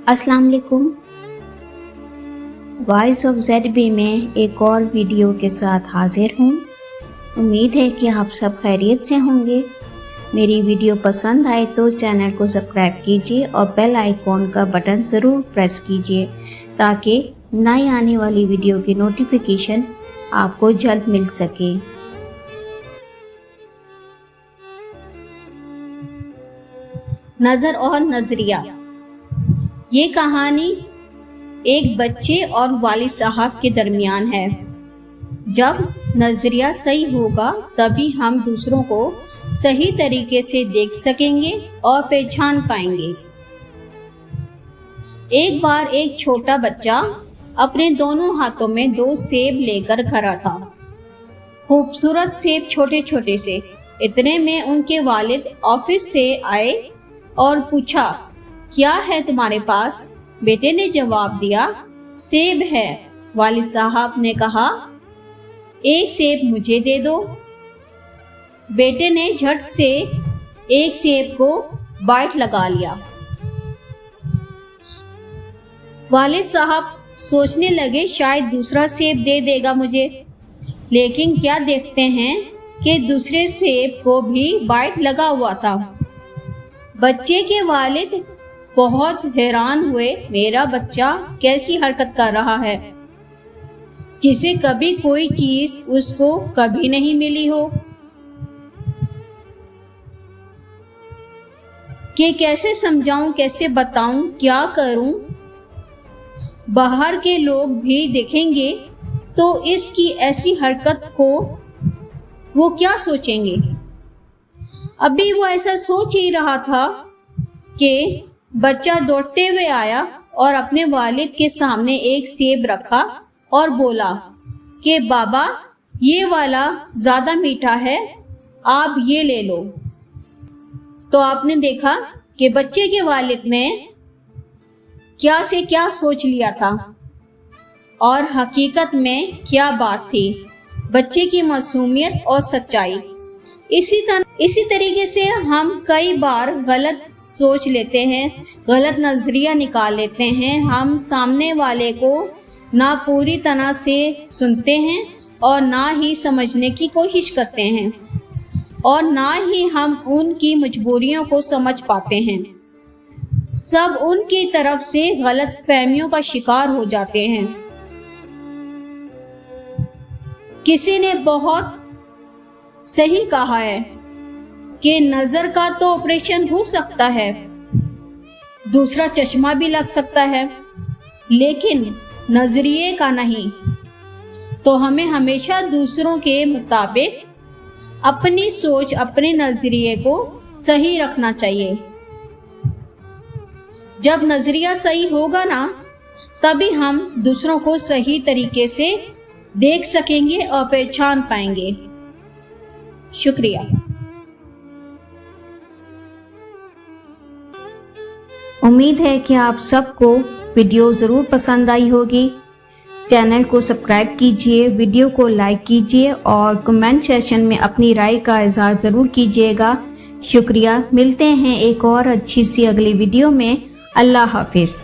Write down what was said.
السلام علیکم، voice of Z B میں ایک اور ویڈیو کے ساتھ حاضر ہوں۔ امید ہے کہ آپ سب خیریت سے ہوں گے۔ میری ویڈیو پسند آئے تو چینل کو سبسکرائب کیجیے اور بیل آئیکن کا بٹن ضرور پریس کیجیے تاکہ نئی آنے والی ویڈیو کی نوٹیفیکیشن آپ کو جلد مل سکے۔ نظر اور نظریہ۔ یہ کہانی ایک بچے اور والد صاحب کے درمیان ہے۔ جب نظریہ صحیح ہوگا تبھی ہم دوسروں کو صحیح طریقے سے دیکھ سکیں گے اور پہچان پائیں گے۔ ایک بار ایک چھوٹا بچہ اپنے دونوں ہاتھوں میں 2 سیب لے کر کھڑا تھا۔ خوبصورت سیب، چھوٹے چھوٹے سے۔ اتنے میں ان کے والد آفس سے آئے اور پوچھا، کیا ہے تمہارے پاس؟ بیٹے نے جواب دیا، سیب ہے۔ والد صاحب نے کہا، ایک سیب مجھے دے دو۔ بیٹے نے جھٹ سے ایک سیب کو بائٹ لگا لیا۔ والد صاحب سوچنے لگے شاید دوسرا سیب دے دے گا مجھے، لیکن کیا دیکھتے ہیں کہ دوسرے سیب کو بھی بائٹ لگا ہوا تھا۔ بچے کے والد بہت حیران ہوئے، میرا بچہ کیسی حرکت کر رہا ہے جسے کبھی کوئی چیز اس کو کبھی نہیں ملی ہو، کہ کیسے سمجھاؤں، کیسے بتاؤں، کیا کروں؟ باہر کے لوگ بھی دیکھیں گے تو اس کی ایسی حرکت کو وہ کیا سوچیں گے؟ ابھی وہ ایسا سوچ ہی رہا تھا کہ بچہ دوڑتے ہوئے آیا اور اپنے والد کے سامنے ایک سیب رکھا اور بولا کہ بابا یہ والا زیادہ میٹھا ہے، آپ یہ لے لو۔ تو آپ نے دیکھا کہ بچے کے والد نے کیا سے کیا سوچ لیا تھا اور حقیقت میں کیا بات تھی، بچے کی معصومیت اور سچائی۔ اسی طریقے سے ہم کئی بار غلط سوچ لیتے ہیں، غلط نظریہ نکال لیتے ہیں۔ ہم سامنے والے کو نہ پوری طرح سے سنتے ہیں اور نہ ہی سمجھنے کی کوشش کرتے ہیں، اور نہ ہی ہم ان کی مجبوریوں کو سمجھ پاتے ہیں۔ سب ان کی طرف سے غلط فہمیوں کا شکار ہو جاتے ہیں۔ کسی نے بہت صحیح کہا ہے کہ نظر کا تو آپریشن ہو سکتا ہے، دوسرا چشمہ بھی لگ سکتا ہے، لیکن نظریے کا نہیں۔ تو ہمیں ہمیشہ دوسروں کے مطابق اپنی سوچ، اپنے نظریے کو صحیح رکھنا چاہیے۔ جب نظریہ صحیح ہوگا نا، تبھی ہم دوسروں کو صحیح طریقے سے دیکھ سکیں گے اور پہچان پائیں گے۔ شکریہ۔ امید ہے کہ آپ سب کو ویڈیو ضرور پسند آئی ہوگی۔ چینل کو سبسکرائب کیجیے، ویڈیو کو لائک کیجیے اور کمنٹ سیکشن میں اپنی رائے کا اظہار ضرور کیجیے گا۔ شکریہ۔ ملتے ہیں ایک اور اچھی سی اگلی ویڈیو میں۔ اللہ حافظ۔